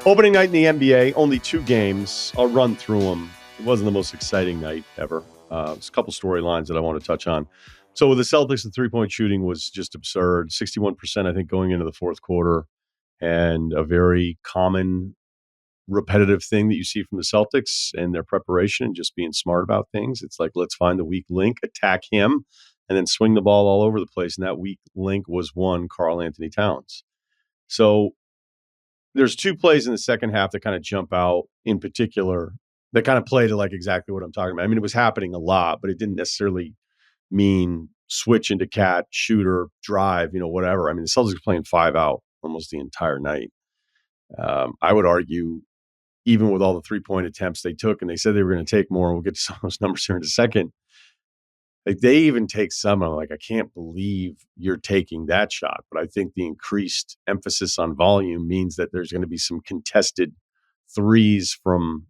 Opening night in the NBA, only 2 games. I'll run through them. It wasn't the most exciting night ever. There's a couple storylines that I want to touch on. So with the Celtics, the three-point shooting was just absurd. 61%, I think, going into the fourth quarter. And a very common, repetitive thing that you see from the Celtics and their preparation and just being smart about things. It's like, let's find the weak link, attack him, and then swing the ball all over the place. And that weak link was one, Karl Anthony Towns. So there's 2 plays in the second half that kind of jump out in particular that kind of play to like exactly what I'm talking about. I mean, it was happening a lot, but it didn't necessarily mean switch into cat, shooter, drive, whatever. I mean, the Celtics were playing 5 out almost the entire night. I would argue, even with all the 3-point attempts they took, and they said they were going to take more, and we'll get to some of those numbers here in a second. Like they even take some, I'm like, I can't believe you're taking that shot. But I think the increased emphasis on volume means that there's going to be some contested threes from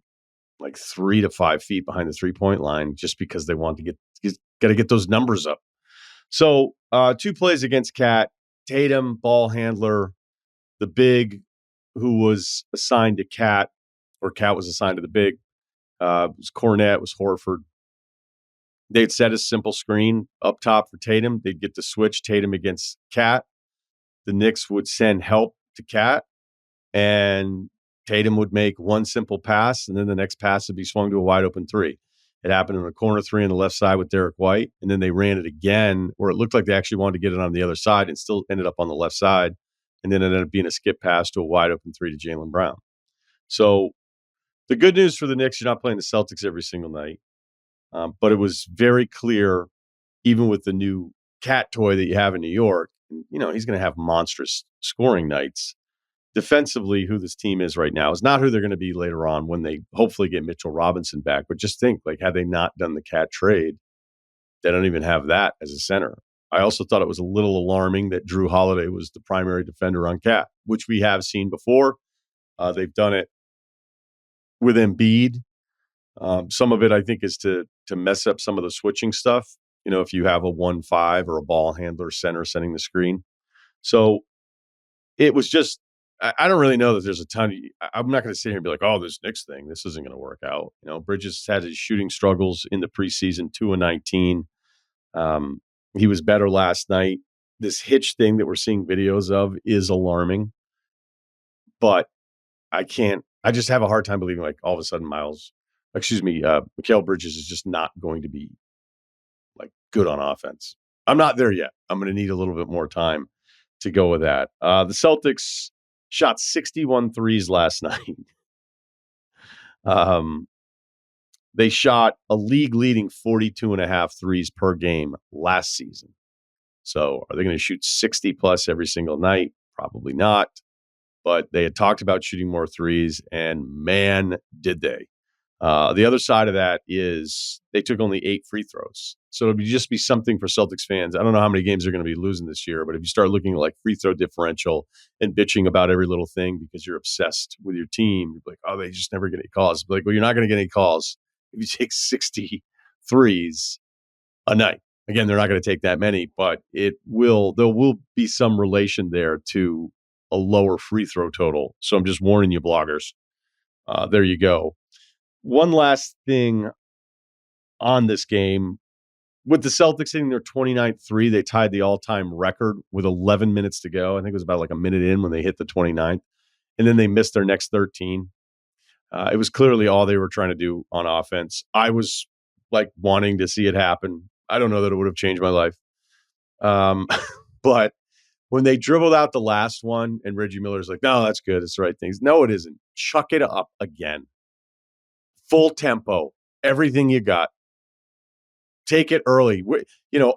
like 3 to 5 feet behind the 3-point line, just because they want to got to get those numbers up. So 2 plays against Cat, Tatum, ball handler, the big who was assigned to Cat, or Cat was assigned to the big. It was Cornette, it was Horford. They'd set a simple screen up top for Tatum. They'd get the switch, Tatum against Cat. The Knicks would send help to Cat, and Tatum would make one simple pass, and then the next pass would be swung to a wide-open 3. It happened in a corner 3 on the left side with Derek White, and then they ran it again, where it looked like they actually wanted to get it on the other side and still ended up on the left side, and then it ended up being a skip pass to a wide-open 3 to Jaylen Brown. So the good news for the Knicks, you're not playing the Celtics every single night. But it was very clear, even with the new Cat toy that you have in New York, he's going to have monstrous scoring nights. Defensively, who this team is right now is not who they're going to be later on when they hopefully get Mitchell Robinson back. But just think, like, had they not done the Cat trade, they don't even have that as a center. I also thought it was a little alarming that Drew Holiday was the primary defender on Cat, which we have seen before. They've done it with Embiid. Some of it, I think, is to mess up some of the switching stuff. If you have a 1-5 or a ball handler center setting the screen. So it was just, I don't really know that there's a ton. I'm not going to sit here and be like, oh, this Knicks thing, this isn't going to work out. Bridges had his shooting struggles in the preseason, 2-19. He was better last night. This hitch thing that we're seeing videos of is alarming. But I just have a hard time believing like all of a sudden Mikal Bridges is just not going to be like good on offense. I'm not there yet. I'm going to need a little bit more time to go with that. The Celtics shot 61 threes last night. They shot a league-leading 42.5 threes per game last season. So are they going to shoot 60-plus every single night? Probably not. But they had talked about shooting more threes, and man, did they. The other side of that is they took only 8 free throws. So it'll just be something for Celtics fans. I don't know how many games they're going to be losing this year, but if you start looking at like free throw differential and bitching about every little thing because you're obsessed with your team, you're like, oh, they just never get any calls. But like, well, you're not going to get any calls if you take 60 threes a night. Again, they're not going to take that many, but there will be some relation there to a lower free throw total. So I'm just warning you, bloggers. There you go. One last thing on this game. With the Celtics hitting their 29th 3, they tied the all-time record with 11 minutes to go. I think it was about like a minute in when they hit the 29th. And then they missed their next 13. It was clearly all they were trying to do on offense. I was like wanting to see it happen. I don't know that it would have changed my life. But when they dribbled out the last one and Reggie Miller's like, no, that's good. It's the right things. No, it isn't. Chuck it up again. Full tempo. Everything you got. Take it early.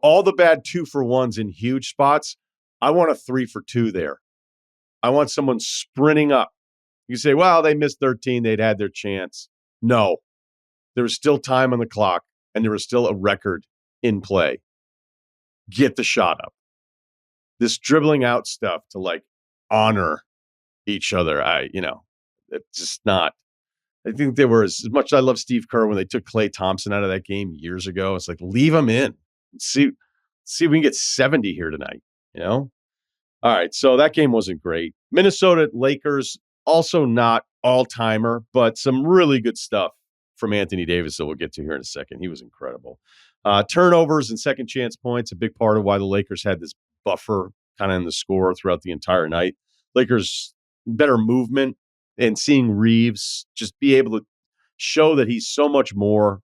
All the bad 2-for-1s in huge spots. I want a 3-for-2 there. I want someone sprinting up. You say, well, they missed 13. They'd had their chance. No. There was still time on the clock, and there was still a record in play. Get the shot up. This dribbling out stuff to like honor each other. It's just not. I think they were, as much as I love Steve Kerr when they took Klay Thompson out of that game years ago, it's like, leave him in. See if we can get 70 here tonight, All right, so that game wasn't great. Minnesota Lakers, also not all-timer, but some really good stuff from Anthony Davis that we'll get to here in a second. He was incredible. Turnovers and second chance points, a big part of why the Lakers had this buffer kind of in the score throughout the entire night. Lakers better movement, and seeing Reeves just be able to show that he's so much more.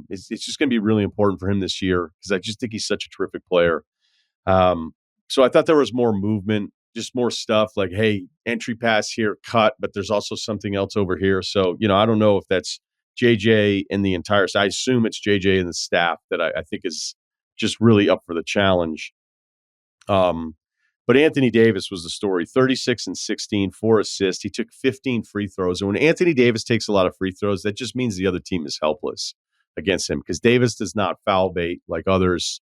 It's just going to be really important for him this year because I just think he's such a terrific player. So I thought there was more movement, just more stuff like, hey, entry pass here, cut, but there's also something else over here. So, I don't know if that's JJ and the entire – I assume it's JJ and the staff that I think is just really up for the challenge. But Anthony Davis was the story, 36 and 16, 4 assists. He took 15 free throws. And when Anthony Davis takes a lot of free throws, that just means the other team is helpless against him because Davis does not foul bait like others.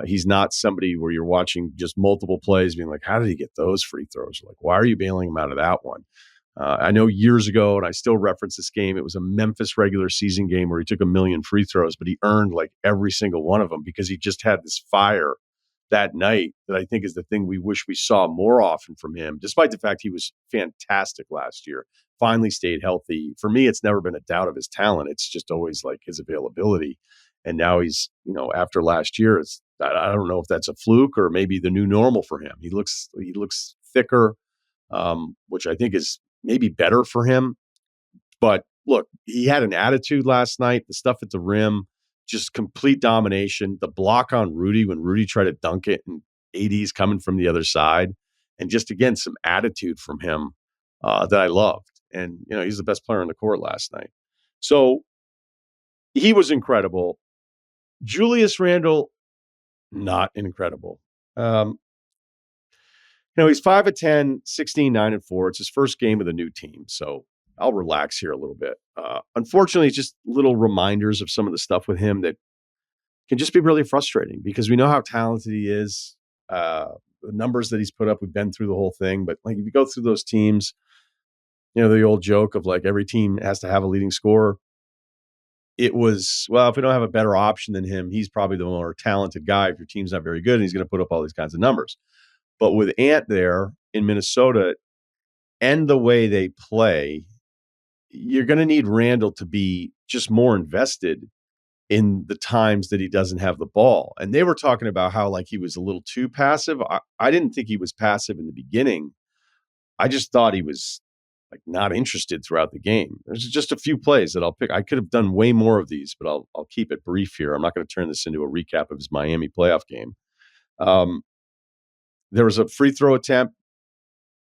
He's not somebody where you're watching just multiple plays being like, how did he get those free throws? Like, why are you bailing him out of that one? I know years ago, and I still reference this game, it was a Memphis regular season game where he took 1 million free throws, but he earned like every single one of them because he just had this fire that night that I think is the thing we wish we saw more often from him, despite the fact he was fantastic last year, finally stayed healthy. For me, it's never been a doubt of his talent. It's just always like his availability. And now he's, after last year, I don't know if that's a fluke or maybe the new normal for him. He looks thicker, which I think is maybe better for him. But look, he had an attitude last night. The stuff at the rim, just complete domination. The block on Rudy when Rudy tried to dunk it and AD's coming from the other side. And just, again, some attitude from him that I loved. And, he's the best player on the court last night. So he was incredible. Julius Randle, not incredible. He's 5 of 10, 16, 9 and 4. It's his first game of the new team. So I'll relax here a little bit. Unfortunately, just little reminders of some of the stuff with him that can just be really frustrating because we know how talented he is. The numbers that he's put up, we've been through the whole thing. But like if you go through those teams, the old joke of like every team has to have a leading scorer. It was, well, if we don't have a better option than him, he's probably the more talented guy if your team's not very good and he's going to put up all these kinds of numbers. But with Ant there in Minnesota and the way they play, you're going to need Randall to be just more invested in the times that he doesn't have the ball. And they were talking about how like he was a little too passive. I didn't think he was passive in the beginning. I just thought he was like not interested throughout the game. There's just a few plays that I'll pick. I could have done way more of these, but I'll keep it brief here. I'm not going to turn this into a recap of his Miami playoff game. There was a free throw attempt.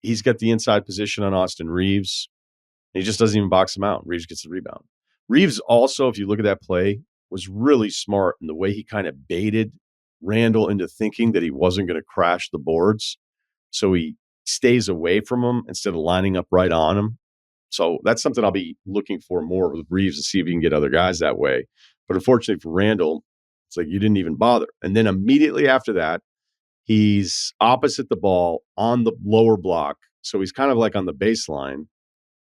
He's got the inside position on Austin Reeves. He just doesn't even box him out. Reeves gets the rebound. Reeves also, if you look at that play, was really smart in the way he kind of baited Randall into thinking that he wasn't going to crash the boards. So he stays away from him instead of lining up right on him. So that's something I'll be looking for more with Reeves to see if he can get other guys that way. But unfortunately for Randall, it's like you didn't even bother. And then immediately after that, he's opposite the ball on the lower block. So he's kind of like on the baseline.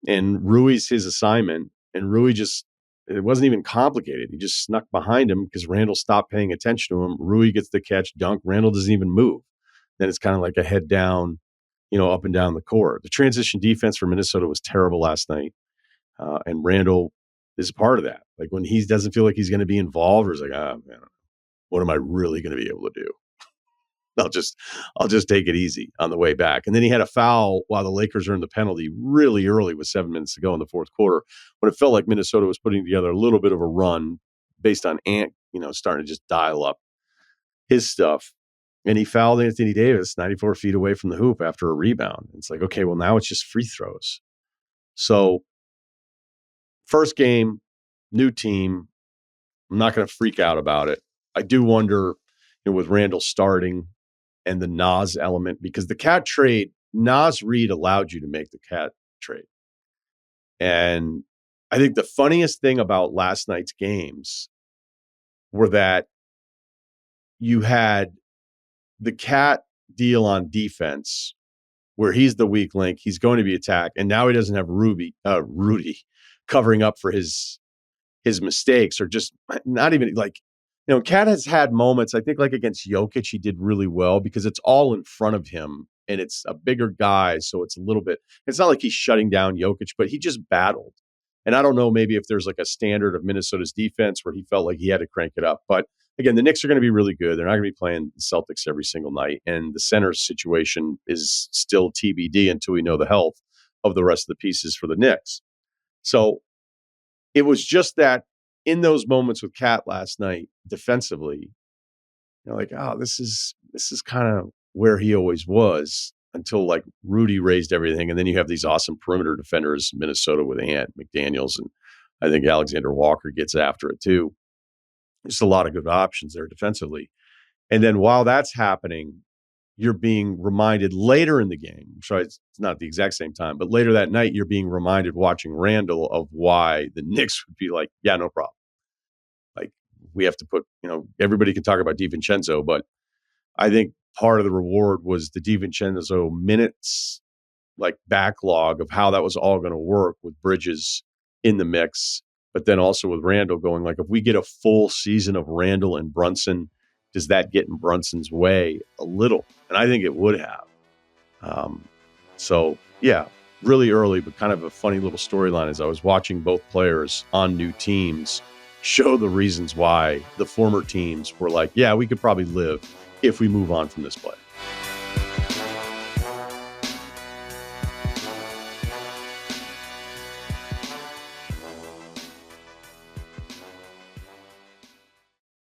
And Rui's his assignment. And Rui it wasn't even complicated. He just snuck behind him because Randall stopped paying attention to him. Rui gets the catch, dunk. Randall doesn't even move. Then it's kind of like a head down, up and down the court. The transition defense for Minnesota was terrible last night. And Randall is part of that. Like when he doesn't feel like he's going to be involved or he's like, man, what am I really going to be able to do? I'll just take it easy on the way back. And then he had a foul while the Lakers earned the penalty really early with 7 minutes to go in the fourth quarter when it felt like Minnesota was putting together a little bit of a run based on Ant, starting to just dial up his stuff. And he fouled Anthony Davis 94 feet away from the hoop after a rebound. It's like, okay, well, now it's just free throws. So first game, new team. I'm not going to freak out about it. I do wonder, with Randall starting and the Nas element, because the Cat trade, Nas Reed allowed you to make the Cat trade. And I think the funniest thing about last night's games were that you had the Cat deal on defense where he's the weak link. He's going to be attacked. And now he doesn't have Rudy covering up for his mistakes or just not even like, Cat has had moments, I think like against Jokic, he did really well because it's all in front of him and it's a bigger guy, so it's a little bit. It's not like he's shutting down Jokic, but he just battled. And I don't know, maybe if there's like a standard of Minnesota's defense where he felt like he had to crank it up. But again, the Knicks are going to be really good. They're not going to be playing the Celtics every single night, and the center situation is still TBD until we know the health of the rest of the pieces for the Knicks. So it was just that in those moments with Cat last night, defensively, you're like, oh, this is kind of where he always was until like Rudy raised everything. And then you have these awesome perimeter defenders in Minnesota with Ant McDaniels. And I think Alexander Walker gets after it too. There's a lot of good options there defensively. And then while that's happening, you're being reminded later in the game. So it's not the exact same time, but later that night, you're being reminded watching Randall of why the Knicks would be like, yeah, no problem. Like we have to put, everybody can talk about DiVincenzo, but I think part of the reward was the DiVincenzo minutes, like backlog of how that was all going to work with Bridges in the mix, but then also with Randall going like, if we get a full season of Randall and Brunson, does that get in Brunson's way a little? And I think it would have. So yeah, really early, but kind of a funny little storyline as I was watching both players on new teams show the reasons why the former teams were like, yeah, we could probably live if we move on from this play.